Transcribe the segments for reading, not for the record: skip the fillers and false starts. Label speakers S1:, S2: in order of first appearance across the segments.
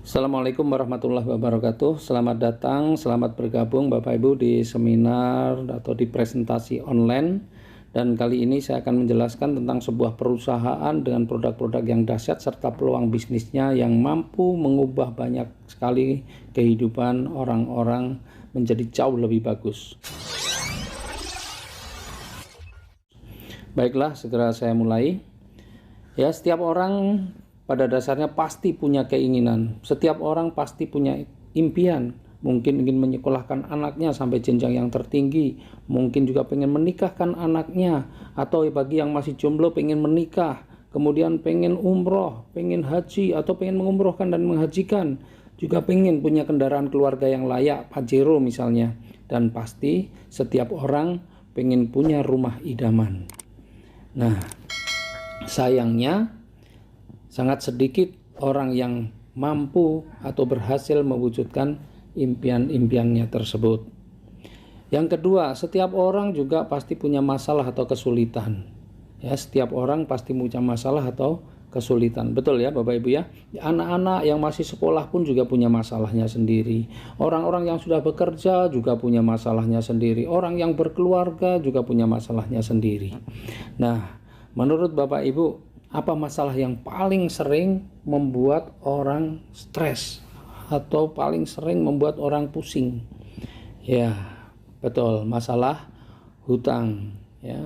S1: Assalamualaikum warahmatullahi wabarakatuh. Selamat datang, selamat bergabung Bapak Ibu di seminar atau di presentasi online. Dan kali ini saya akan menjelaskan tentang sebuah perusahaan dengan produk-produk yang dahsyat serta peluang bisnisnya yang mampu mengubah banyak sekali kehidupan orang-orang menjadi jauh lebih bagus. Baiklah, segera saya mulai. Ya, setiap orang pada dasarnya pasti punya keinginan. Setiap orang pasti punya impian. Mungkin ingin menyekolahkan anaknya sampai jenjang yang tertinggi. Mungkin juga pengen menikahkan anaknya. Atau bagi yang masih jomblo pengen menikah. Kemudian pengen umroh, pengen haji, atau pengen mengumrohkan dan menghajikan. Juga pengen punya kendaraan keluarga yang layak, Pajero misalnya. Dan pasti setiap orang pengen punya rumah idaman. Nah, sayangnya sangat sedikit orang yang mampu atau berhasil mewujudkan impian-impiannya tersebut. Yang kedua, setiap orang juga pasti punya masalah atau kesulitan. Ya, setiap orang pasti punya masalah atau kesulitan. Betul ya Bapak Ibu ya? Anak-anak yang masih sekolah pun juga punya masalahnya sendiri. Orang-orang yang sudah bekerja juga punya masalahnya sendiri. Orang yang berkeluarga juga punya masalahnya sendiri. Nah, menurut Bapak Ibu, apa masalah yang paling sering membuat orang stres atau paling sering membuat orang pusing? Ya, betul, masalah hutang. Ya,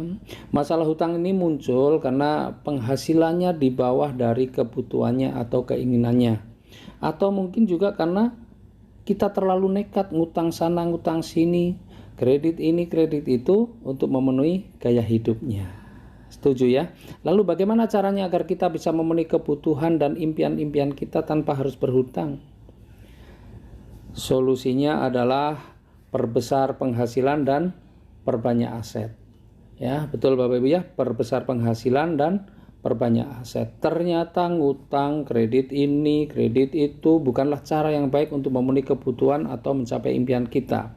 S1: masalah hutang ini muncul karena penghasilannya di bawah dari kebutuhannya atau keinginannya, atau mungkin juga karena kita terlalu nekat ngutang sana ngutang sini, kredit ini kredit itu untuk memenuhi gaya hidupnya. Setuju ya? Lalu bagaimana caranya agar kita bisa memenuhi kebutuhan dan impian-impian kita tanpa harus berhutang? Solusinya adalah perbesar penghasilan dan perbanyak aset. Ya, betul Bapak Ibu ya, perbesar penghasilan dan perbanyak aset. Ternyata ngutang, kredit ini, kredit itu bukanlah cara yang baik untuk memenuhi kebutuhan atau mencapai impian kita.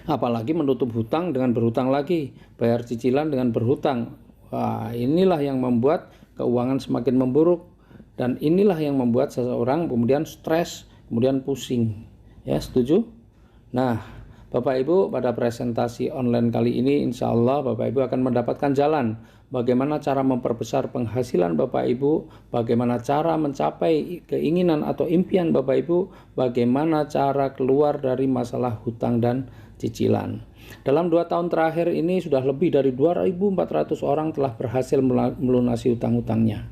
S1: Apalagi menutup hutang dengan berhutang lagi, bayar cicilan dengan berhutang. Wah, inilah yang membuat keuangan semakin memburuk, dan inilah yang membuat seseorang kemudian stres, kemudian pusing. Ya, setuju? Nah, Bapak Ibu, pada presentasi online kali ini insya Allah Bapak Ibu akan mendapatkan jalan bagaimana cara memperbesar penghasilan Bapak Ibu, bagaimana cara mencapai keinginan atau impian Bapak Ibu, bagaimana cara keluar dari masalah hutang dan cicilan. Dalam 2 tahun terakhir ini sudah lebih dari 2.400 orang telah berhasil melunasi hutang-hutangnya.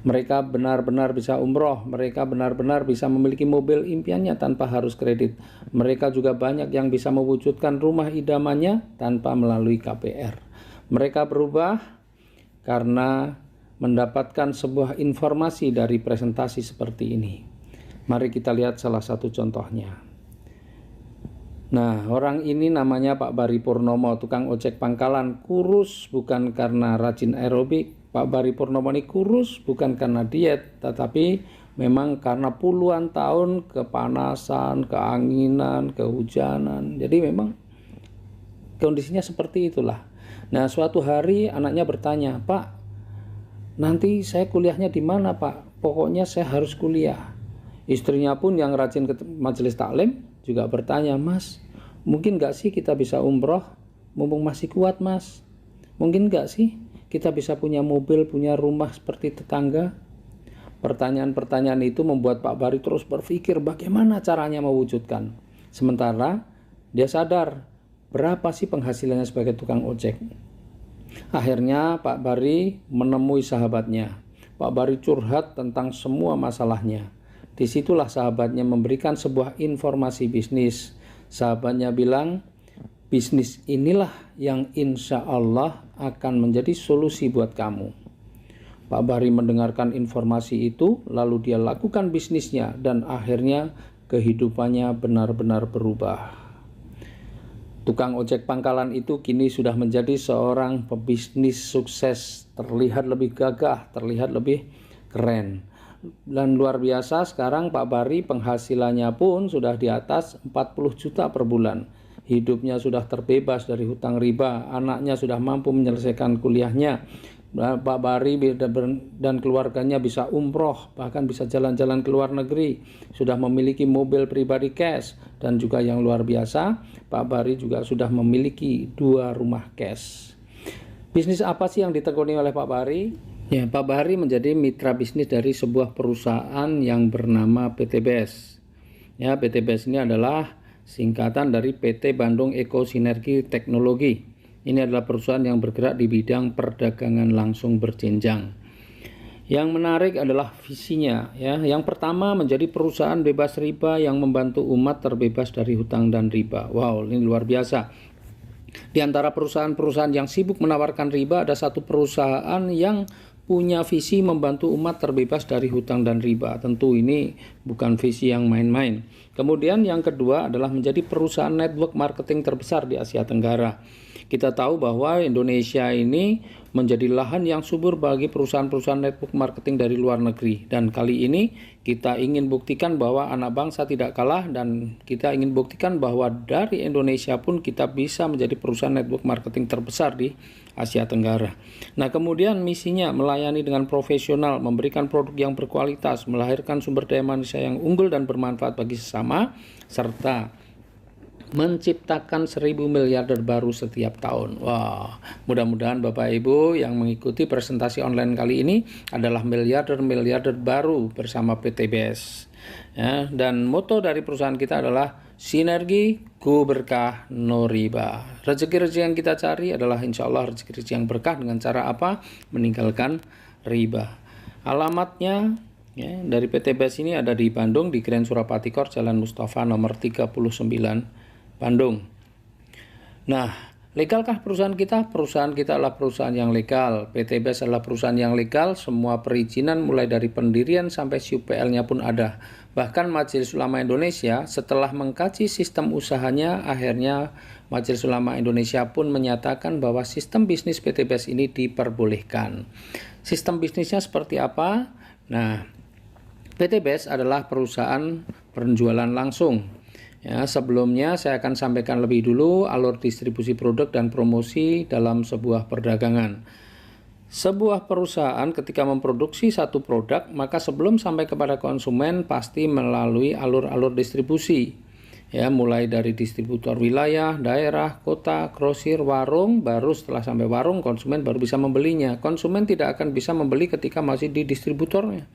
S1: Mereka benar-benar bisa umroh, mereka benar-benar bisa memiliki mobil impiannya tanpa harus kredit. Mereka juga banyak yang bisa mewujudkan rumah idamannya tanpa melalui KPR. Mereka berubah karena mendapatkan sebuah informasi dari presentasi seperti ini. Mari kita lihat salah satu contohnya. Nah, orang ini namanya Pak Bari Purnomo, tukang ojek pangkalan. Kurus bukan karena rajin aerobik. Pak Bari Purnomo ini kurus bukan karena diet, tetapi memang karena puluhan tahun kepanasan, keanginan, kehujanan. Jadi memang kondisinya seperti itulah. Nah, suatu hari anaknya bertanya, "Pak, nanti saya kuliahnya di mana, Pak? Pokoknya saya harus kuliah." Istrinya pun yang rajin ke majelis taklim juga bertanya, "Mas, mungkin gak sih kita bisa umroh? Mumpung masih kuat, Mas. Mungkin gak sih kita bisa punya mobil, punya rumah seperti tetangga?" Pertanyaan-pertanyaan itu membuat Pak Bari terus berpikir bagaimana caranya mewujudkan. Sementara dia sadar berapa sih penghasilannya sebagai tukang ojek. Akhirnya Pak Bari menemui sahabatnya. Pak Bari curhat tentang semua masalahnya. Disitulah sahabatnya memberikan sebuah informasi bisnis. Sahabatnya bilang, bisnis inilah yang insya Allah akan menjadi solusi buat kamu. Pak Bari mendengarkan informasi itu, lalu dia lakukan bisnisnya, dan akhirnya kehidupannya benar-benar berubah. Tukang ojek pangkalan itu kini sudah menjadi seorang pebisnis sukses, terlihat lebih gagah, terlihat lebih keren. Dan luar biasa, sekarang Pak Bari penghasilannya pun sudah di atas 40 juta per bulan. Hidupnya sudah terbebas dari hutang riba, anaknya sudah mampu menyelesaikan kuliahnya, Pak Bari dan keluarganya bisa umroh, bahkan bisa jalan-jalan ke luar negeri, sudah memiliki mobil pribadi cash, dan juga yang luar biasa, Pak Bari juga sudah memiliki 2 rumah cash. Bisnis apa sih yang ditekuni oleh Pak Bari? Ya, Pak Bari menjadi mitra bisnis dari sebuah perusahaan yang bernama PTBS. Ya, PTBS ini adalah singkatan dari PT Bandung Eko Sinergi Teknologi. Ini adalah perusahaan yang bergerak di bidang perdagangan langsung berjenjang. Yang menarik adalah visinya, ya. Yang pertama, menjadi perusahaan bebas riba yang membantu umat terbebas dari hutang dan riba. Wow, ini luar biasa. Di antara perusahaan-perusahaan yang sibuk menawarkan riba, ada satu perusahaan yang punya visi membantu umat terbebas dari hutang dan riba. Tentu ini bukan visi yang main-main. Kemudian yang kedua adalah menjadi perusahaan network marketing terbesar di Asia Tenggara. Kita tahu bahwa Indonesia ini menjadi lahan yang subur bagi perusahaan-perusahaan network marketing dari luar negeri. Dan kali ini kita ingin buktikan bahwa anak bangsa tidak kalah, dan kita ingin buktikan bahwa dari Indonesia pun kita bisa menjadi perusahaan network marketing terbesar di Asia Tenggara. Nah, kemudian misinya melayani dengan profesional, memberikan produk yang berkualitas, melahirkan sumber daya manusia yang unggul dan bermanfaat bagi sesama, serta menciptakan 1000 miliarder baru setiap tahun. Wah, mudah-mudahan Bapak Ibu yang mengikuti presentasi online kali ini adalah miliarder baru bersama PTBS. Ya, dan moto dari perusahaan kita adalah sinergi, ku berkah, no riba. Rezeki-rezeki yang kita cari adalah insya Allah rezeki-rezeki yang berkah dengan cara apa? Meninggalkan riba. Alamatnya ya, dari PTBS ini ada di Bandung, di Grand Surapati Court, Jalan Mustafa nomor 39, Bandung. Nah, legalkah perusahaan kita? Perusahaan kita adalah perusahaan yang legal. PTBS adalah perusahaan yang legal. Semua perizinan mulai dari pendirian sampai SUPL-nya pun ada. Bahkan Majelis Ulama Indonesia setelah mengkaji sistem usahanya, akhirnya Majelis Ulama Indonesia pun menyatakan bahwa sistem bisnis PTBS ini diperbolehkan. Sistem bisnisnya seperti apa? Nah, PTBS adalah perusahaan penjualan langsung. Ya, sebelumnya saya akan sampaikan lebih dulu alur distribusi produk dan promosi dalam sebuah perdagangan. Sebuah perusahaan ketika memproduksi satu produk, maka sebelum sampai kepada konsumen pasti melalui alur-alur distribusi. Ya, mulai dari distributor wilayah, daerah, kota, grosir, warung, baru setelah sampai warung konsumen baru bisa membelinya. Konsumen tidak akan bisa membeli ketika masih di distributornya.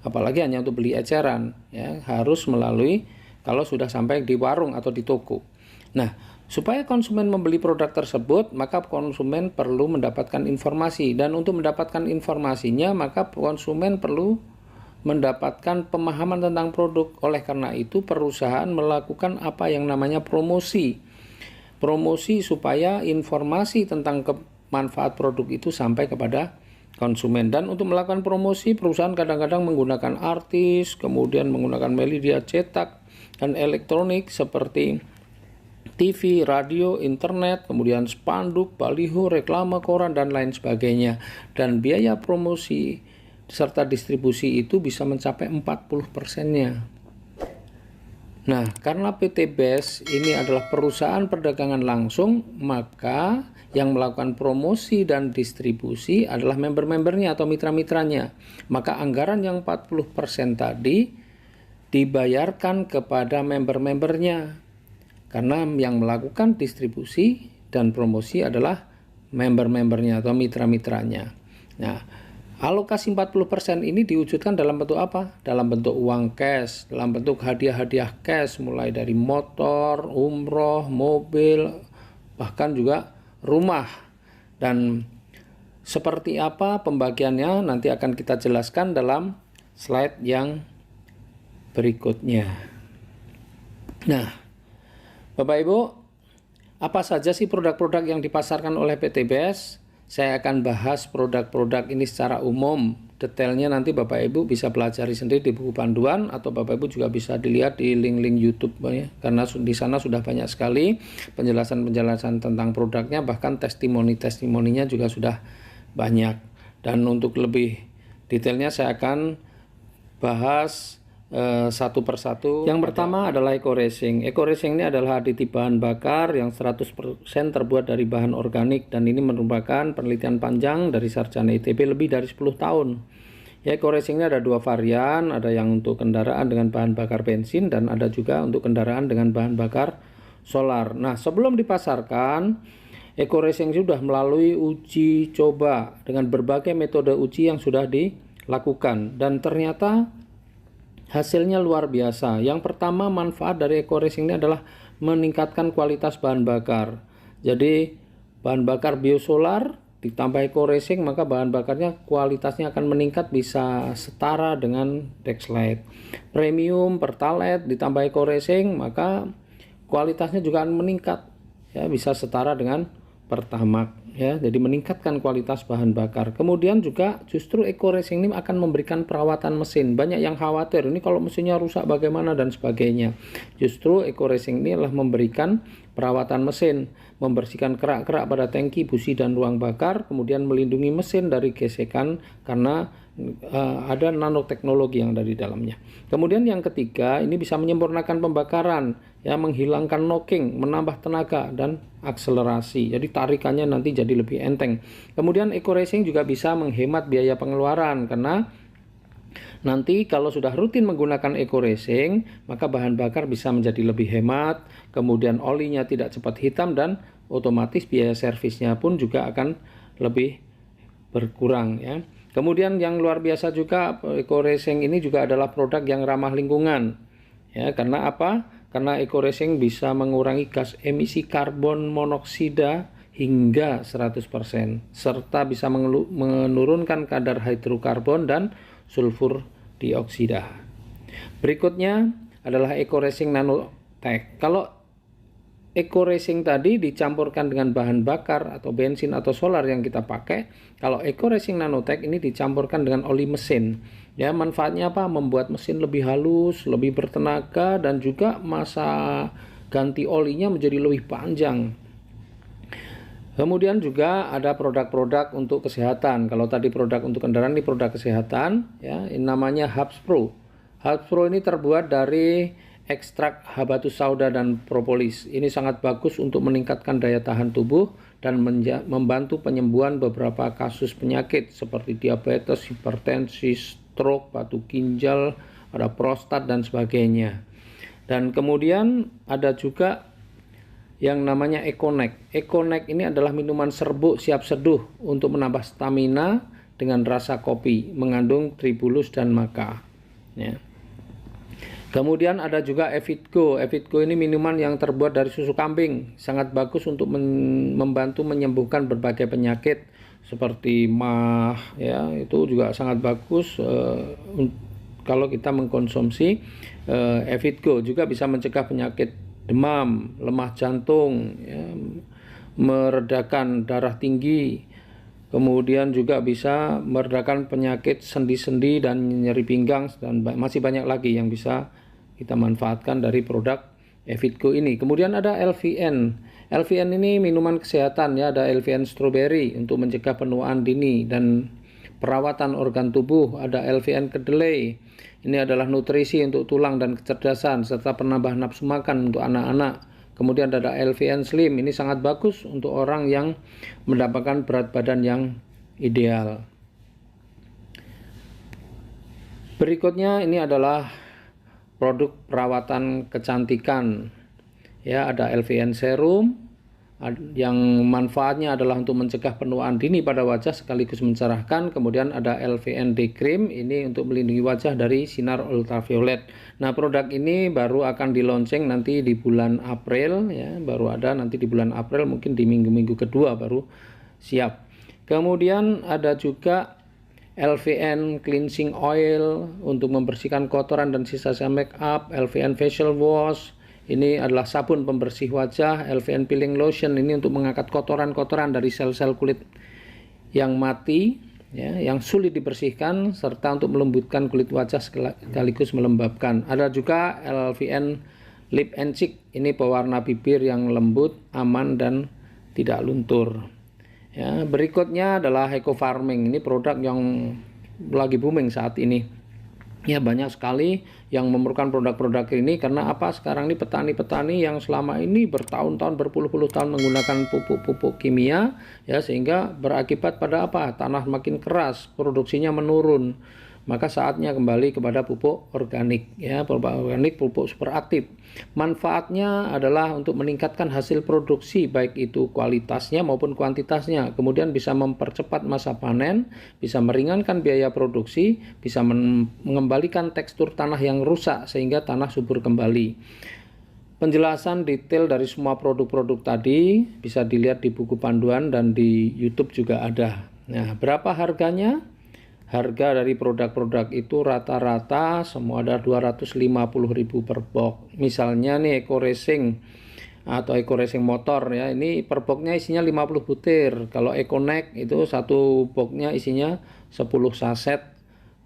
S1: Apalagi hanya untuk beli eceran, ya, harus melalui kalau sudah sampai di warung atau di toko. Nah, supaya konsumen membeli produk tersebut, maka konsumen perlu mendapatkan informasi. Dan untuk mendapatkan informasinya, maka konsumen perlu mendapatkan pemahaman tentang produk. Oleh karena itu, perusahaan melakukan apa yang namanya promosi. Promosi supaya informasi tentang manfaat produk itu sampai kepada konsumen. Dan untuk melakukan promosi, perusahaan kadang-kadang menggunakan artis, kemudian menggunakan media cetak dan elektronik seperti TV, radio, internet, kemudian spanduk, baliho, reklame, koran, dan lain sebagainya. Dan biaya promosi serta distribusi itu bisa mencapai 40%-nya. Nah, karena PTBS ini adalah perusahaan perdagangan langsung, maka yang melakukan promosi dan distribusi adalah member-membernya atau mitra-mitranya. Maka anggaran yang 40% tadi dibayarkan kepada member-membernya, karena yang melakukan distribusi dan promosi adalah member-membernya atau mitra-mitranya. Nah, alokasi 40% ini diwujudkan dalam bentuk apa? Dalam bentuk uang cash, dalam bentuk hadiah-hadiah cash, mulai dari motor, umroh, mobil, bahkan juga rumah. Dan seperti apa pembagiannya nanti akan kita jelaskan dalam slide yang berikutnya. Nah, Bapak Ibu, apa saja sih produk-produk yang dipasarkan oleh PTBS? Saya akan bahas produk-produk ini secara umum. Detailnya nanti Bapak Ibu bisa pelajari sendiri di buku panduan, atau Bapak Ibu juga bisa dilihat di link-link YouTube ya, karena di sana sudah banyak sekali penjelasan-penjelasan tentang produknya, bahkan testimoni-testimoninya juga sudah banyak. Dan untuk lebih detailnya saya akan bahas satu persatu. Yang pertama adalah eco racing. Eco racing ini adalah aditip bahan bakar yang 100% terbuat dari bahan organik, dan ini merupakan penelitian panjang dari sarjana ITB lebih dari 10 tahun. Ya, eco racing ini ada dua varian, ada yang untuk kendaraan dengan bahan bakar bensin dan ada juga untuk kendaraan dengan bahan bakar solar. Nah, sebelum dipasarkan, eco racing sudah melalui uji coba dengan berbagai metode uji yang sudah dilakukan, dan ternyata hasilnya luar biasa. Yang pertama, manfaat dari eco racing ini adalah meningkatkan kualitas bahan bakar. Jadi bahan bakar biosolar ditambah eco racing, maka bahan bakarnya kualitasnya akan meningkat, bisa setara dengan Dexlite. Premium Pertalite ditambah eco racing, maka kualitasnya juga akan meningkat, ya, bisa setara dengan Pertamax, ya. Jadi meningkatkan kualitas bahan bakar. Kemudian juga justru eco racing ini akan memberikan perawatan mesin. Banyak yang khawatir ini kalau mesinnya rusak bagaimana dan sebagainya. Justru eco racing ini adalah memberikan perawatan mesin, membersihkan kerak-kerak pada tangki, busi dan ruang bakar, kemudian melindungi mesin dari gesekan karena ada nanoteknologi yang ada di dalamnya. Kemudian yang ketiga, ini bisa menyempurnakan pembakaran, ya, menghilangkan knocking, menambah tenaga dan akselerasi. Jadi tarikannya nanti jadi lebih enteng. Kemudian eco racing juga bisa menghemat biaya pengeluaran, karena nanti kalau sudah rutin menggunakan eco racing, maka bahan bakar bisa menjadi lebih hemat, kemudian olinya tidak cepat hitam, dan otomatis biaya servisnya pun juga akan lebih berkurang, ya. Kemudian yang luar biasa juga, eco racing ini juga adalah produk yang ramah lingkungan, ya. Karena apa? Karena eco racing bisa mengurangi gas emisi karbon monoksida hingga 100%, serta bisa menurunkan kadar hidrokarbon dan sulfur dioksida. Berikutnya adalah eco racing nanotech. Kalau eco racing tadi dicampurkan dengan bahan bakar atau bensin atau solar yang kita pakai, kalau eco racing nanotech ini dicampurkan dengan oli mesin. Ya, manfaatnya apa? Membuat mesin lebih halus, lebih bertenaga, dan juga masa ganti olinya menjadi lebih panjang. Kemudian juga ada produk-produk untuk kesehatan. Kalau tadi produk untuk kendaraan, ini produk kesehatan, ya, ini namanya Hubs Pro. Hubs Pro ini terbuat dari ekstrak habatus sauda dan propolis. Ini sangat bagus untuk meningkatkan daya tahan tubuh dan membantu penyembuhan beberapa kasus penyakit seperti diabetes, hipertensi, stroke, batu ginjal, ada prostat dan sebagainya. Dan kemudian ada juga yang namanya Econex. Econex ini adalah minuman serbuk siap seduh untuk menambah stamina dengan rasa kopi, mengandung tribulus dan maca, ya. Kemudian ada juga Evitgo. Evitgo ini minuman yang terbuat dari susu kambing, sangat bagus untuk membantu menyembuhkan berbagai penyakit seperti mah, ya, itu juga sangat bagus kalau kita mengkonsumsi Evitgo. Juga bisa mencegah penyakit demam, lemah jantung, ya, meredakan darah tinggi, kemudian juga bisa meredakan penyakit sendi-sendi dan nyeri pinggang, dan masih banyak lagi yang bisa kita manfaatkan dari produk Evitgo ini. Kemudian ada LVN. LVN ini minuman kesehatan, ya, ada LVN strawberry untuk mencegah penuaan dini dan perawatan organ tubuh. Ada LVN kedelai. Ini adalah nutrisi untuk tulang dan kecerdasan serta penambah nafsu makan untuk anak-anak. Kemudian ada LVN Slim. Ini sangat bagus untuk orang yang mendapatkan berat badan yang ideal. Berikutnya ini adalah produk perawatan kecantikan, ya, ada LVN serum yang manfaatnya adalah untuk mencegah penuaan dini pada wajah sekaligus mencerahkan. Kemudian ada LVN Day Cream, ini untuk melindungi wajah dari sinar ultraviolet. Nah, produk ini baru akan di launching nanti di bulan April, ya, baru ada nanti di bulan April, mungkin di minggu-minggu kedua baru siap. Kemudian ada juga LVN Cleansing Oil untuk membersihkan kotoran dan sisa-sisa make up. LVN Facial Wash, ini adalah sabun pembersih wajah. LVN Peeling Lotion, ini untuk mengangkat kotoran-kotoran dari sel-sel kulit yang mati, ya, yang sulit dibersihkan, serta untuk melembutkan kulit wajah sekaligus melembabkan. Ada juga LVN Lip and Cheek, ini pewarna bibir yang lembut, aman dan tidak luntur. Ya, berikutnya adalah eco farming. Ini produk yang lagi booming saat ini. Ya, banyak sekali yang memerlukan produk-produk ini. Karena apa? Sekarang ini petani-petani yang selama ini bertahun-tahun, berpuluh-puluh tahun menggunakan pupuk-pupuk kimia, ya, sehingga berakibat pada apa? Tanah makin keras, produksinya menurun. Maka saatnya kembali kepada pupuk organik, ya, pupuk organik, pupuk super aktif. Manfaatnya adalah untuk meningkatkan hasil produksi, baik itu kualitasnya maupun kuantitasnya. Kemudian bisa mempercepat masa panen, bisa meringankan biaya produksi, bisa mengembalikan tekstur tanah yang rusak sehingga tanah subur kembali. Penjelasan detail dari semua produk-produk tadi bisa dilihat di buku panduan dan di YouTube juga ada. Nah, berapa harganya? Harga dari produk-produk itu rata-rata semua ada 250.000 per box. Misalnya nih Eco Racing atau Eco Racing motor, ya, ini per boxnya isinya 50 butir. Kalau EcoNeck itu satu boxnya isinya 10 saset,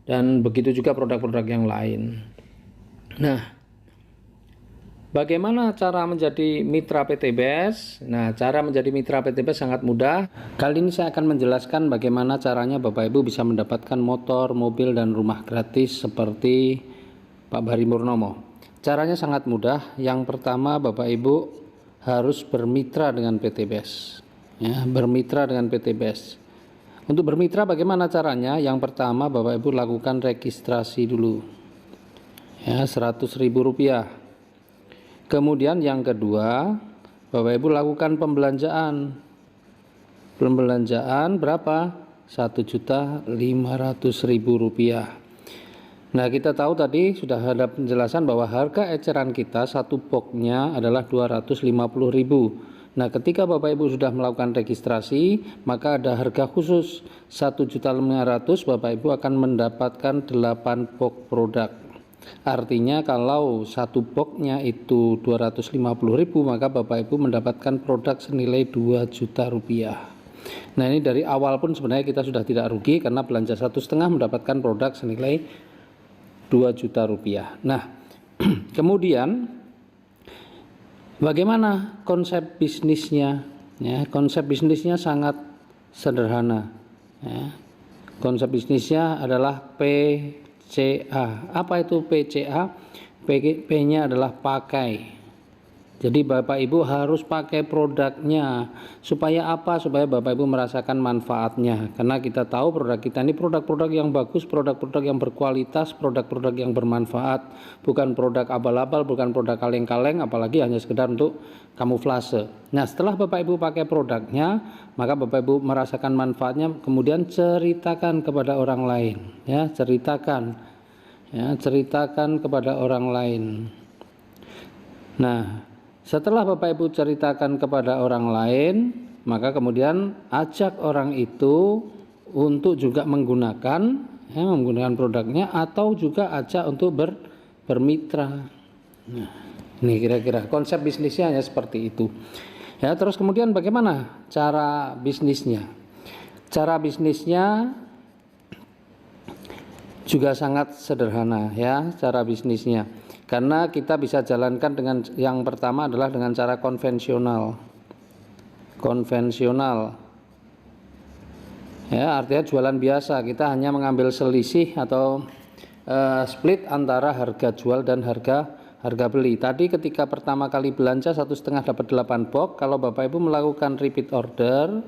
S1: dan begitu juga produk-produk yang lain. Nah, bagaimana cara menjadi mitra PTBS? Nah, cara menjadi mitra PTBS sangat mudah. Kali ini saya akan menjelaskan bagaimana caranya Bapak Ibu bisa mendapatkan motor, mobil, dan rumah gratis seperti Pak Bari Murnomo. Caranya sangat mudah. Yang pertama, Bapak Ibu harus bermitra dengan PTBS. Ya, bermitra dengan PTBS. Untuk bermitra bagaimana caranya? Yang pertama, Bapak Ibu lakukan registrasi dulu. Ya, Rp100.000. Kemudian yang kedua, Bapak Ibu lakukan pembelanjaan. Pembelanjaan berapa? Rp1.500.000. Nah, kita tahu tadi sudah ada penjelasan bahwa harga eceran kita satu boxnya adalah Rp250.000. Nah, ketika Bapak Ibu sudah melakukan registrasi, maka ada harga khusus Rp1.500.000. Bapak Ibu akan mendapatkan 8 box produk. Artinya kalau satu boxnya itu Rp250.000, maka Bapak Ibu mendapatkan produk senilai Rp2 juta. Nah, ini dari awal pun sebenarnya kita sudah tidak rugi karena belanja 1,5 mendapatkan produk senilai Rp2 juta. Nah, kemudian bagaimana konsep bisnisnya? Ya, konsep bisnisnya sangat sederhana. Ya, konsep bisnisnya adalah PCA. Apa itu PCA? P-nya adalah pakai. Jadi Bapak Ibu harus pakai produknya. Supaya apa? Supaya Bapak Ibu merasakan manfaatnya. Karena kita tahu produk kita ini produk-produk yang bagus, produk-produk yang berkualitas, produk-produk yang bermanfaat. Bukan produk abal-abal, bukan produk kaleng-kaleng, apalagi hanya sekedar untuk kamuflase. Nah, setelah Bapak Ibu pakai produknya, maka Bapak Ibu merasakan manfaatnya, kemudian ceritakan kepada orang lain. Ya, ceritakan kepada orang lain. Nah, setelah Bapak Ibu ceritakan kepada orang lain, maka kemudian ajak orang itu untuk juga menggunakan produknya, atau juga ajak untuk bermitra. Nah, ini kira-kira konsep bisnisnya hanya seperti itu. Ya, terus kemudian bagaimana cara bisnisnya? Cara bisnisnya juga sangat sederhana, ya, cara bisnisnya. Karena kita bisa jalankan dengan yang pertama adalah dengan cara konvensional. Ya, artinya jualan biasa. Kita hanya mengambil selisih atau split antara harga jual dan harga beli. Tadi ketika pertama kali belanja 1,5 dapat 8 box. Kalau Bapak Ibu melakukan repeat order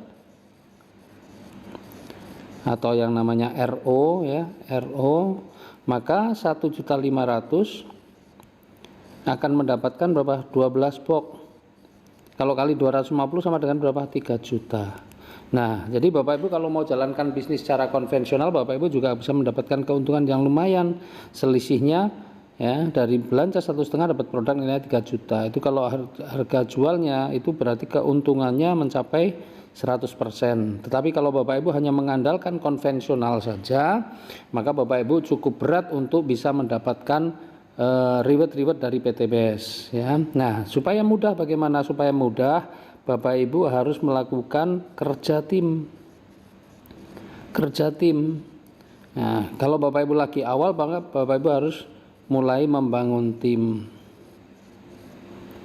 S1: atau yang namanya RO, ya, RO, maka 1.500.000 akan mendapatkan berapa? 12 box. Kalau kali 250 sama dengan berapa? 3 juta. Nah, jadi Bapak Ibu kalau mau jalankan bisnis secara konvensional, Bapak Ibu juga bisa mendapatkan keuntungan yang lumayan. Selisihnya, ya, dari belanja 1,5 dapat produk nilai 3 juta. Itu kalau harga jualnya itu berarti keuntungannya mencapai 100%. Tetapi kalau Bapak Ibu hanya mengandalkan konvensional saja, maka Bapak Ibu cukup berat untuk bisa mendapatkan reward dari PTBS, ya. Nah, supaya mudah, bagaimana supaya mudah? Bapak Ibu harus melakukan kerja tim. Nah, kalau Bapak Ibu lagi awal banget, Bapak Ibu harus mulai membangun tim.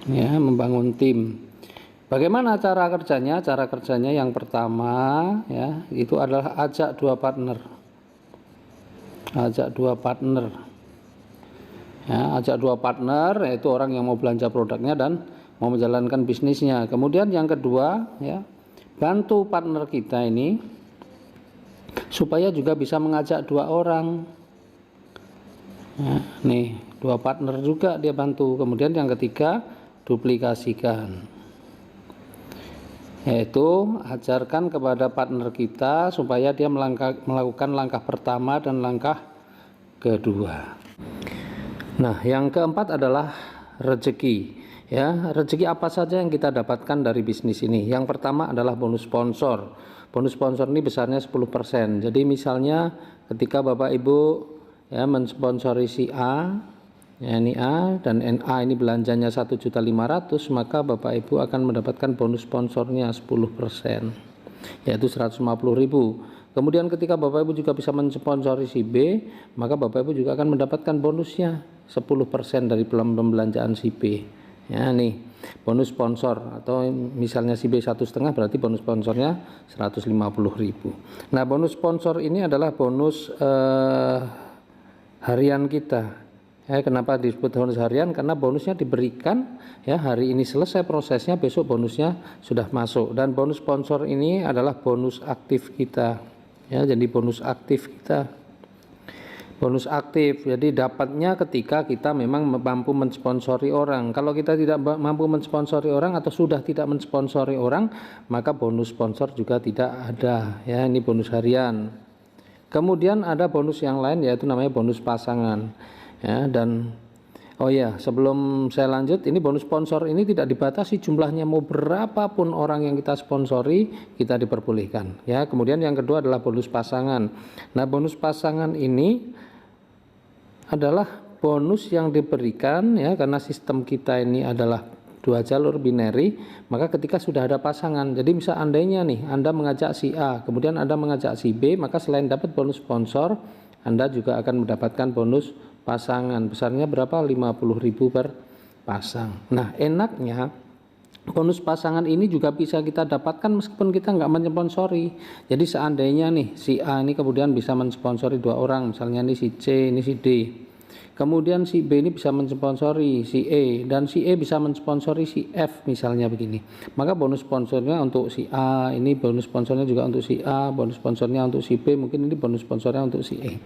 S1: Ya, membangun tim. Bagaimana cara kerjanya? Cara kerjanya yang pertama, ya, itu adalah ajak dua partner. Ya, ajak dua partner, yaitu orang yang mau belanja produknya dan mau menjalankan bisnisnya. Kemudian yang kedua, ya, bantu partner kita ini supaya juga bisa mengajak dua orang. Ya, nih, dua partner juga dia bantu. Kemudian yang ketiga, duplikasikan. Yaitu ajarkan kepada partner kita supaya dia melakukan langkah pertama dan langkah kedua. Nah, yang keempat adalah rezeki. Ya, rezeki apa saja yang kita dapatkan dari bisnis ini? Yang pertama adalah bonus sponsor. Bonus sponsor ini besarnya 10%. Jadi misalnya ketika Bapak Ibu ya mensponsori si A, ya, ini A dan NA ini belanjanya 1.500.000, maka Bapak Ibu akan mendapatkan bonus sponsornya 10%, yaitu 150.000. Kemudian ketika Bapak Ibu juga bisa mensponsori si B, maka Bapak Ibu juga akan mendapatkan bonusnya 10% dari pembelanjaan si B. Ya, nih bonus sponsor, atau misalnya si B 1,5 berarti bonus sponsornya 150.000. Nah, bonus sponsor ini adalah bonus harian kita. Ya, kenapa disebut bonus harian? Karena bonusnya diberikan ya hari ini selesai prosesnya, besok bonusnya sudah masuk. Dan bonus sponsor ini adalah bonus aktif kita. Ya, jadi bonus aktif kita. Bonus aktif, jadi dapatnya ketika kita memang mampu mensponsori orang. Kalau kita tidak mampu mensponsori orang atau sudah tidak mensponsori orang, maka bonus sponsor juga tidak ada. Ya, ini bonus harian. Kemudian ada bonus yang lain, yaitu namanya bonus pasangan. Ya, dan oh ya, sebelum saya lanjut, ini bonus sponsor ini tidak dibatasi jumlahnya, mau berapapun orang yang kita sponsori kita diperbolehkan. Ya, kemudian yang kedua adalah bonus pasangan. Nah, bonus pasangan ini adalah bonus yang diberikan ya karena sistem kita ini adalah dua jalur binary, maka ketika sudah ada pasangan, jadi misal andainya nih Anda mengajak si A, kemudian Anda mengajak si B, maka selain dapat bonus sponsor, Anda juga akan mendapatkan bonus pasangan. Besarnya berapa? 50.000 per pasang. Nah, enaknya bonus pasangan ini juga bisa kita dapatkan meskipun kita nggak mensponsori. Jadi seandainya nih si A ini kemudian bisa mensponsori dua orang, misalnya ini si C, ini si D. Kemudian si B ini bisa mensponsori si E, dan si E bisa mensponsori si F, misalnya begini. Maka bonus sponsornya untuk si A, ini bonus sponsornya juga untuk si A, bonus sponsornya untuk si B, mungkin ini bonus sponsornya untuk si E.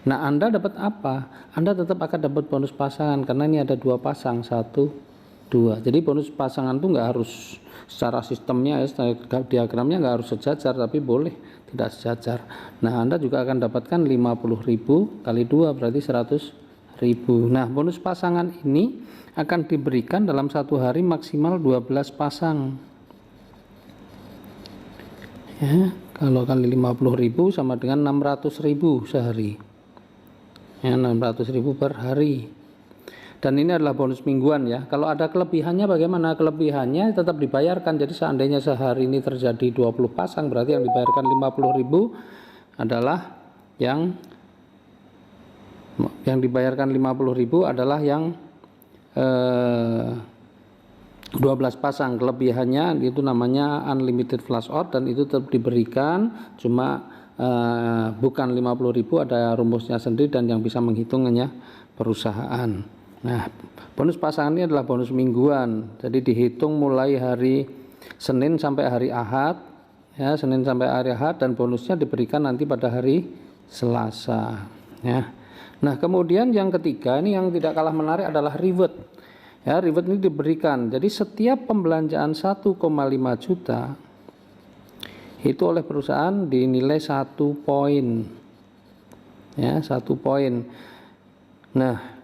S1: Nah, Anda dapat apa? Anda tetap akan dapat bonus pasangan karena ini ada dua pasang, 1, 2. Jadi bonus pasangan itu nggak harus secara sistemnya ya, secara diagramnya nggak harus sejajar, tapi boleh tidak sejajar. Nah, Anda juga akan dapatkan 50.000 kali 2 berarti 100.000. Nah, bonus pasangan ini akan diberikan dalam satu hari maksimal 12 pasang. Ya, kalau kali 50.000 sama dengan 600.000 sehari. Ya, 600.000 per hari. Dan ini adalah bonus mingguan ya. Kalau ada kelebihannya bagaimana? Kelebihannya tetap dibayarkan. Jadi seandainya sehari ini terjadi 20 pasang, berarti yang dibayarkan 50.000 adalah yang dibayarkan 50.000 adalah yang 12 pasang. Kelebihannya itu namanya unlimited flash out, dan itu tetap diberikan, cuma bukan 50.000, ada rumusnya sendiri dan yang bisa menghitungnya perusahaan. Nah, bonus pasangan ini adalah bonus mingguan, jadi dihitung mulai hari Senin sampai hari Ahad, ya, Senin sampai hari Ahad, dan bonusnya diberikan nanti pada hari Selasa, ya. Nah, kemudian yang ketiga ini yang tidak kalah menarik adalah reward. Ya, reward ini diberikan. Jadi setiap pembelanjaan 1,5 juta itu oleh perusahaan dinilai 1 poin. Ya, 1 poin. Nah,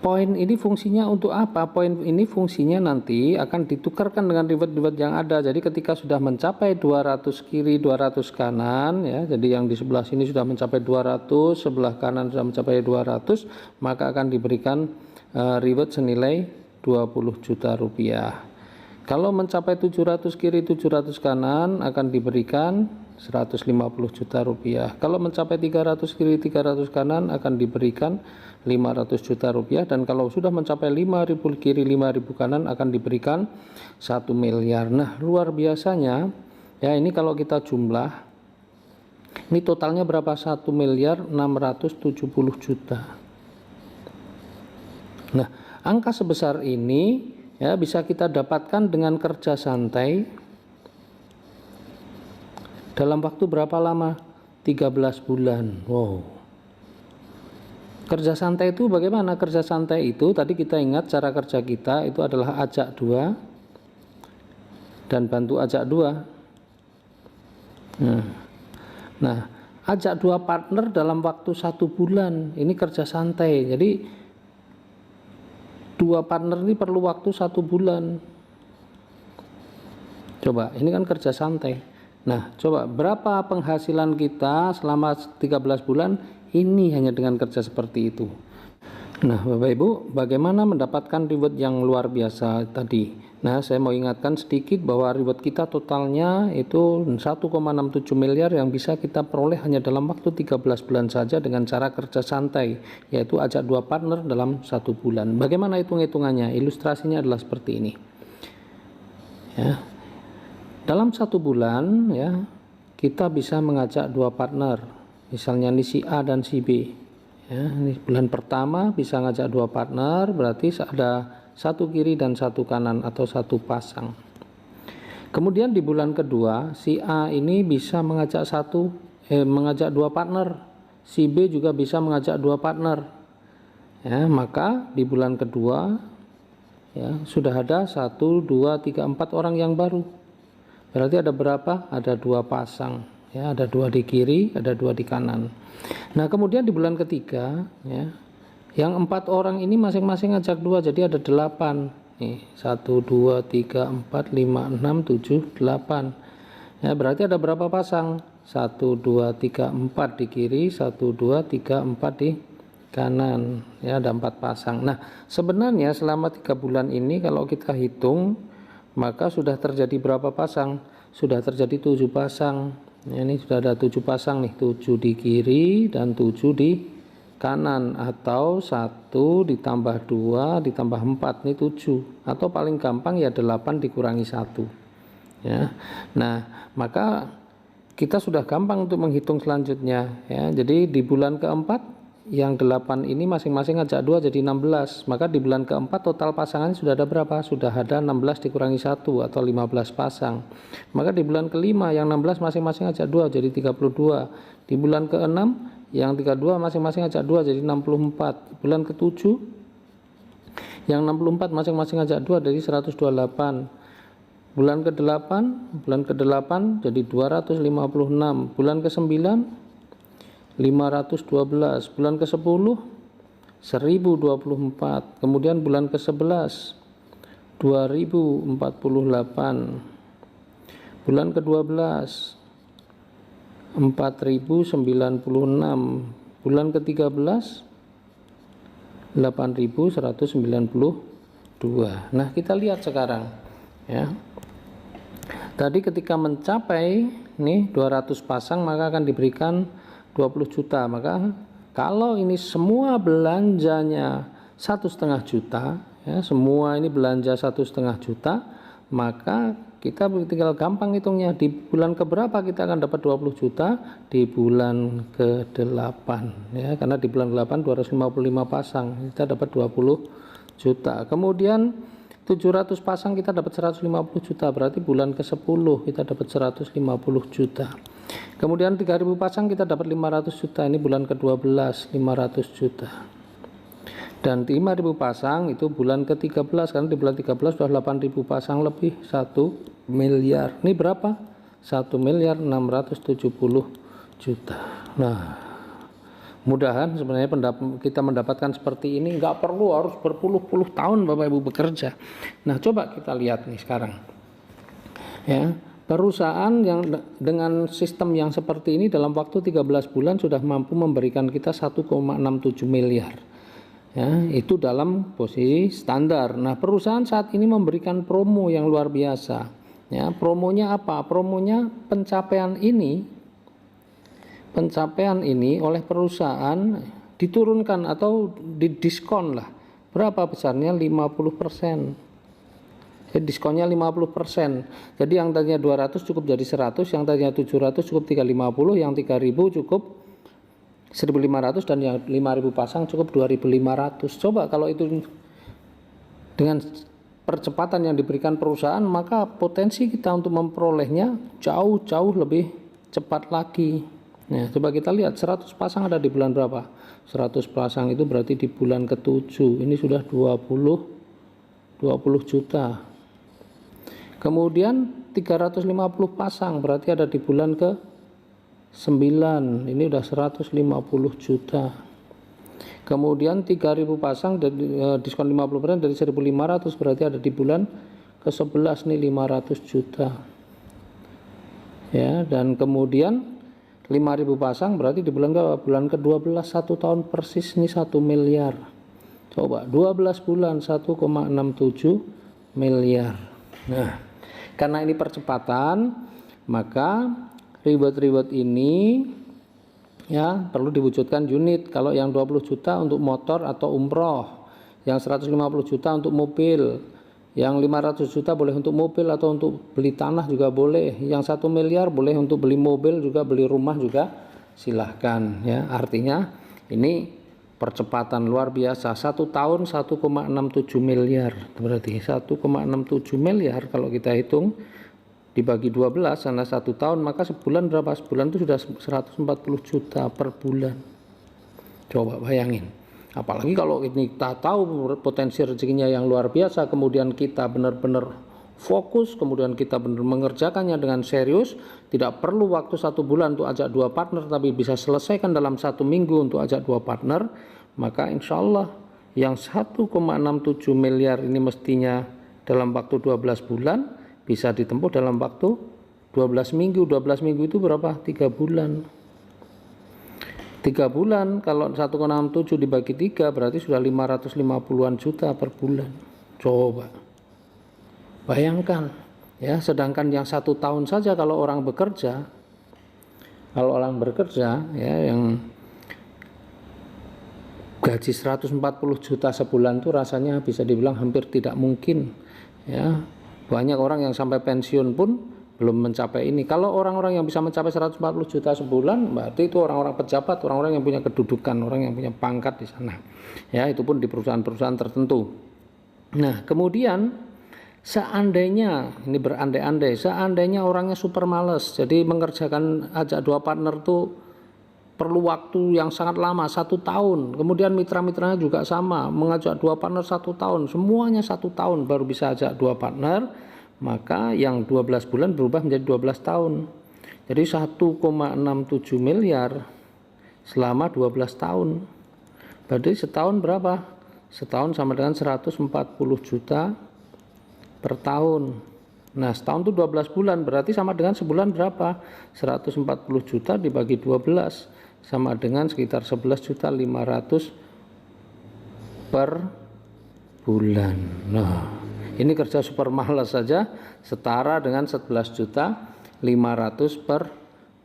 S1: poin ini fungsinya untuk apa? Poin ini fungsinya nanti akan ditukarkan dengan reward-reward yang ada. Jadi ketika sudah mencapai 200 kiri, 200 kanan, ya, jadi yang di sebelah sini sudah mencapai 200, sebelah kanan sudah mencapai 200, maka akan diberikan reward senilai 20 juta rupiah. Kalau mencapai 700 kiri, 700 kanan akan diberikan 150 juta rupiah. Kalau mencapai 300 kiri, 300 kanan akan diberikan 500 juta rupiah, dan kalau sudah mencapai 5.000 kiri 5.000 kanan akan diberikan 1 miliar. Nah, luar biasanya ya, ini kalau kita jumlah Ini totalnya berapa? 1.670.000.000. Nah, angka sebesar ini ya bisa kita dapatkan dengan kerja santai dalam waktu berapa lama? 13 bulan. Wow. Kerja santai itu bagaimana? Kerja santai itu tadi kita ingat cara kerja kita itu adalah ajak 2 dan bantu ajak 2. Nah, ajak 2 partner dalam waktu 1 bulan. Ini kerja santai. Jadi 2 partner ini perlu waktu 1 bulan. Coba, ini kan kerja santai. Nah, coba berapa penghasilan kita selama 13 bulan ini hanya dengan kerja seperti itu. Nah, Bapak Ibu, bagaimana mendapatkan reward yang luar biasa tadi? Nah, saya mau ingatkan sedikit bahwa reward kita totalnya itu 1,67 miliar yang bisa kita peroleh hanya dalam waktu 13 bulan saja dengan cara kerja santai, yaitu ajak 2 partner dalam 1 bulan. Bagaimana hitung-hitungannya? Ilustrasinya adalah seperti ini. Ya. Dalam 1 bulan ya, kita bisa mengajak 2 partner. Misalnya ini si A dan si B. Ya, ini bulan pertama bisa ngajak 2 partner, berarti ada 1 kiri dan 1 kanan atau 1 pasang. Kemudian di bulan kedua si A ini bisa mengajak 2 partner, si B juga bisa mengajak 2 partner. Ya, maka di bulan kedua ya sudah ada 1, 2, 3, 4 orang yang baru. Berarti ada berapa? Ada 2 pasang. Ya, ada 2 di kiri, ada 2 di kanan. Nah, kemudian di bulan ketiga ya, yang 4 orang ini masing-masing ngajak 2, jadi ada 8. Nih, 1, 2, 3, 4, 5, 6, 7, 8. Ya, berarti ada berapa pasang? 1, 2, 3, 4 di kiri, 1, 2, 3, 4 di kanan. Ya, ada 4 pasang. Nah, sebenarnya selama 3 bulan ini kalau kita hitung, maka sudah terjadi berapa pasang? Sudah terjadi 7 pasang. Ya, ini sudah ada 7 pasang nih, 7 di kiri dan 7 di kanan, atau 1 ditambah 2 ditambah 4 ini 7, atau paling gampang ya 8 dikurangi 1 ya. Nah, maka kita sudah gampang untuk menghitung selanjutnya ya. Jadi di bulan keempat yang 8 ini masing-masing ajak 2 jadi 16, maka di bulan keempat total pasangan sudah ada berapa? Sudah ada 16 dikurangi 1 atau 15 pasang. Maka di bulan kelima yang 16 masing-masing ajak 2 jadi 32. Di bulan keenam yang 32 masing-masing ajak 2 jadi 64. Bulan ke-7 yang 64 masing-masing ajak 2 jadi 128. Bulan ke-8 jadi 256. Bulan ke-9 512. Bulan ke-10 1024. Kemudian bulan ke-11 2048. Bulan ke-12 4096. Bulan ke-13 8192. Nah, kita lihat sekarang ya. Tadi ketika mencapai nih 200 pasang maka akan diberikan 20 juta. Maka kalau ini semua belanjanya 1,5 juta ya, semua ini belanja 1,5 juta, maka kita tinggal gampang hitungnya. Di bulan keberapa kita akan dapat 20 juta? Di bulan ke-8 ya, karena di bulan ke-8 255 pasang kita dapat 20 juta. Kemudian 700 pasang kita dapat 150 juta, berarti bulan ke-10 kita dapat 150 juta. Kemudian 3000 pasang kita dapat 500 juta, ini bulan ke-12 500 juta. Dan 5000 pasang itu bulan ke-13, karena di bulan 13 sudah 8000 pasang lebih 1 miliar. Ini berapa? 1.670.000.000. Nah, mudahan sebenarnya kita mendapatkan seperti ini, nggak perlu harus berpuluh-puluh tahun Bapak Ibu bekerja. Nah, coba kita lihat nih sekarang ya, perusahaan yang dengan sistem yang seperti ini dalam waktu 13 bulan sudah mampu memberikan kita 1,67 miliar ya, itu dalam posisi standar. Nah, perusahaan saat ini memberikan promo yang luar biasa ya. Promonya apa? Promonya pencapaian ini oleh perusahaan diturunkan atau didiskon lah. Berapa besarnya? 50%. diskonnya 50%. Jadi yang tadinya 200 cukup jadi 100, yang tadinya 700 cukup 350, yang 3000 cukup 1500, dan yang 5000 pasang cukup 2500. Coba kalau itu dengan percepatan yang diberikan perusahaan, maka potensi kita untuk memperolehnya jauh lebih cepat lagi. Nah, coba kita lihat 100 pasang ada di bulan berapa? 100 pasang itu berarti di bulan ke-7. Ini sudah 20 juta. Kemudian 350 pasang berarti ada di bulan ke-9. Ini udah 150 juta. Kemudian 3000 pasang diskon 50% dari 1500 berarti ada di bulan ke-11 nih 500 juta. Ya, dan kemudian 5000 pasang berarti di bulan ke-12 1 tahun persis nih 1 miliar. Coba 12 bulan 1,67 miliar. Nah, karena ini percepatan, maka reward ini ya perlu diwujudkan unit. Kalau yang 20 juta untuk motor atau umroh, yang 150 juta untuk mobil, yang 500 juta boleh untuk mobil atau untuk beli tanah juga boleh, yang 1 miliar boleh untuk beli mobil juga, beli rumah juga silahkan ya. Artinya ini percepatan luar biasa. 1 tahun 1,67 miliar, berarti 1,67 miliar kalau kita hitung dibagi 12 karena 1 tahun, maka sebulan berapa? Sebulan itu sudah 140 juta per bulan. Coba bayangin. Apalagi kalau kita tahu potensi rezekinya yang luar biasa, kemudian kita benar-benar fokus, kemudian kita benar mengerjakannya dengan serius, tidak perlu waktu 1 bulan untuk ajak 2 partner, tapi bisa selesaikan dalam 1 minggu untuk ajak 2 partner, maka insya Allah yang 1,67 miliar ini mestinya dalam waktu 12 bulan bisa ditempuh dalam waktu 12 minggu. 12 minggu itu berapa? 3 bulan. 3 bulan kalau 1,67 dibagi 3 berarti sudah 550-an juta per bulan. Coba bayangkan ya, sedangkan yang 1 tahun saja kalau orang bekerja ya, yang gaji 140 juta sebulan itu rasanya bisa dibilang hampir tidak mungkin ya. Banyak orang yang sampai pensiun pun belum mencapai ini. Kalau orang-orang yang bisa mencapai 140 juta sebulan, berarti itu orang-orang pejabat, orang-orang yang punya kedudukan, orang yang punya pangkat di sana. Ya, itu pun di perusahaan-perusahaan tertentu. Nah, kemudian seandainya, ini berandai-andai, seandainya orangnya super males, jadi mengerjakan ajak 2 partner tuh perlu waktu yang sangat lama, 1 tahun. Kemudian mitra-mitranya juga sama, mengajak 2 partner 1 tahun, semuanya 1 tahun baru bisa ajak 2 partner, maka yang 12 bulan berubah menjadi 12 tahun. Jadi 1,67 miliar selama 12 tahun. Berarti setahun berapa? Setahun sama dengan 140 juta per tahun. Nah, setahun itu 12 bulan, berarti sama dengan sebulan berapa? 140 juta dibagi 12 sama dengan sekitar 11.500.000 per bulan. Nah, ini kerja super malas saja setara dengan 11.500.000 per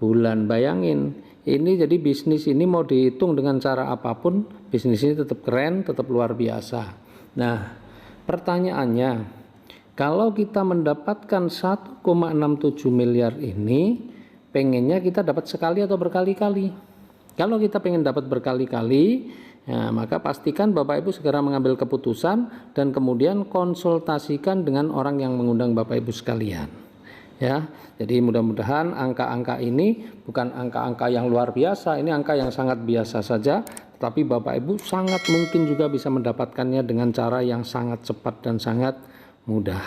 S1: bulan. Bayangin, ini jadi bisnis ini mau dihitung dengan cara apapun, bisnis ini tetap keren, tetap luar biasa. Nah, pertanyaannya, kalau kita mendapatkan 1,67 miliar ini, pengennya kita dapat sekali atau berkali-kali? Kalau kita pengen dapat berkali-kali, ya, maka pastikan Bapak Ibu segera mengambil keputusan dan kemudian konsultasikan dengan orang yang mengundang Bapak Ibu sekalian. Ya, jadi mudah-mudahan angka-angka ini bukan angka-angka yang luar biasa, ini angka yang sangat biasa saja, tetapi Bapak Ibu sangat mungkin juga bisa mendapatkannya dengan cara yang sangat cepat dan sangat mudah.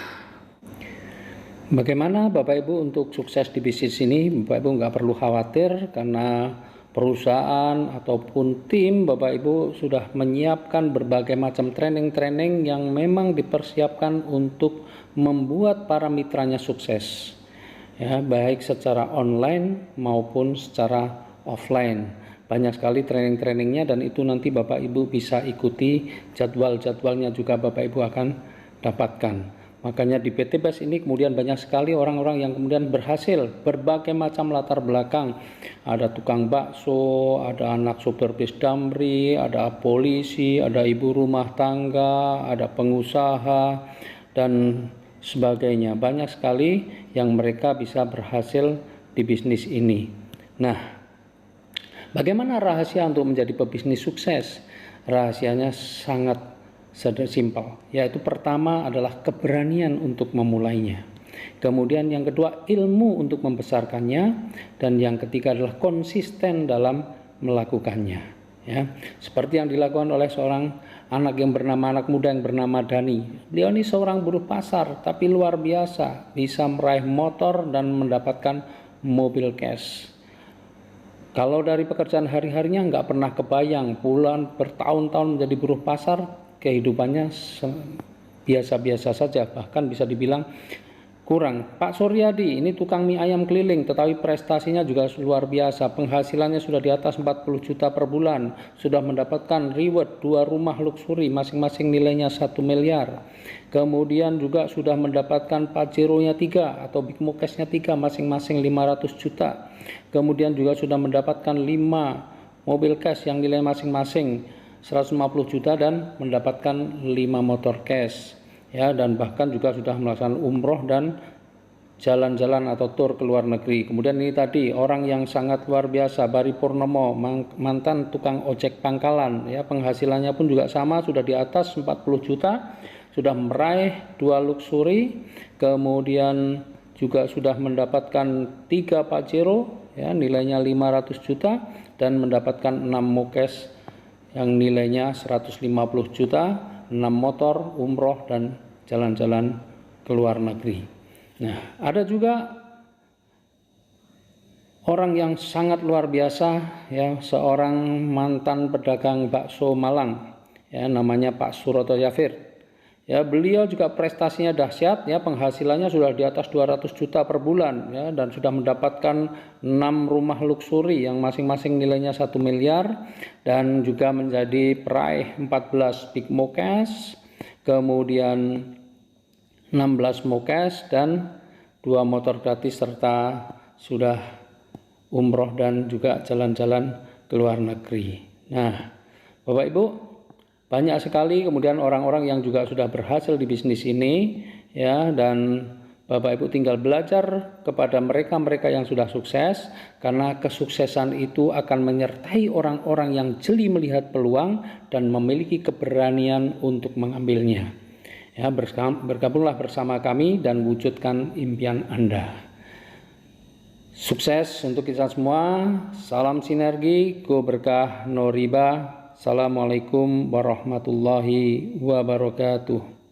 S1: Bagaimana Bapak Ibu untuk sukses di bisnis ini? Bapak Ibu nggak perlu khawatir karena perusahaan ataupun tim Bapak Ibu sudah menyiapkan berbagai macam training-training yang memang dipersiapkan untuk membuat para mitranya sukses ya, baik secara online maupun secara offline. Banyak sekali training-trainingnya dan itu nanti Bapak Ibu bisa ikuti, jadwal-jadwalnya juga Bapak Ibu akan dapatkan. Makanya di PT BES ini kemudian banyak sekali orang-orang yang kemudian berhasil, berbagai macam latar belakang. Ada tukang bakso, ada anak sopir bis damri, ada polisi, ada ibu rumah tangga, ada pengusaha, dan sebagainya. Banyak sekali yang mereka bisa berhasil di bisnis ini. Nah, bagaimana rahasia untuk menjadi pebisnis sukses? Rahasianya sangat simpel, yaitu pertama adalah keberanian untuk memulainya. Kemudian yang kedua, ilmu untuk membesarkannya, dan yang ketiga adalah konsisten dalam melakukannya. Ya, seperti yang dilakukan oleh seorang anak muda yang bernama Dani. Beliau ini seorang buruh pasar, tapi luar biasa, bisa meraih motor dan mendapatkan mobil cash. Kalau dari pekerjaan hari-harinya nggak pernah kebayang, puluhan bertahun-tahun menjadi buruh pasar, kehidupannya biasa-biasa saja, bahkan bisa dibilang kurang. Pak Suryadi ini tukang mie ayam keliling, tetapi prestasinya juga luar biasa. Penghasilannya sudah di atas 40 juta per bulan, sudah mendapatkan reward 2 rumah luxury, masing-masing nilainya 1 miliar. Kemudian juga sudah mendapatkan Pajero-nya 3 atau Big Mokes-nya 3, masing-masing 500 juta. Kemudian juga sudah mendapatkan 5 mobil cash yang nilai masing-masing 150 juta dan mendapatkan 5 motor cash. Ya, dan bahkan juga sudah melaksanakan umroh dan jalan-jalan atau tur ke luar negeri. Kemudian ini tadi orang yang sangat luar biasa, Bari Purnomo, mantan tukang ojek pangkalan, ya, penghasilannya pun juga sama, sudah di atas 40 juta, sudah meraih 2 luxury, kemudian juga sudah mendapatkan 3 Pajero, ya, nilainya 500 juta, dan mendapatkan 6 Mokes yang nilainya 150 juta, 6 motor, umroh, dan jalan-jalan ke luar negeri. Nah, ada juga orang yang sangat luar biasa, ya, seorang mantan pedagang bakso Malang, ya, namanya Pak Suroto Yafir. Ya, beliau juga prestasinya dahsyat, ya, penghasilannya sudah di atas 200 juta per bulan, ya, dan sudah mendapatkan 6 rumah luxury yang masing-masing nilainya 1 miliar, dan juga menjadi peraih 14 Big Mokes, kemudian 16 Mokes dan 2 motor gratis, serta sudah umroh dan juga jalan-jalan ke luar negeri. Nah, Bapak Ibu, banyak sekali kemudian orang-orang yang juga sudah berhasil di bisnis ini, ya, dan Bapak Ibu tinggal belajar kepada mereka-mereka yang sudah sukses, karena kesuksesan itu akan menyertai orang-orang yang jeli melihat peluang dan memiliki keberanian untuk mengambilnya. Ya, bergabunglah bersama kami dan wujudkan impian Anda. Sukses untuk kita semua. Salam sinergi, go berkah, no riba. Assalamualaikum warahmatullahi wabarakatuh.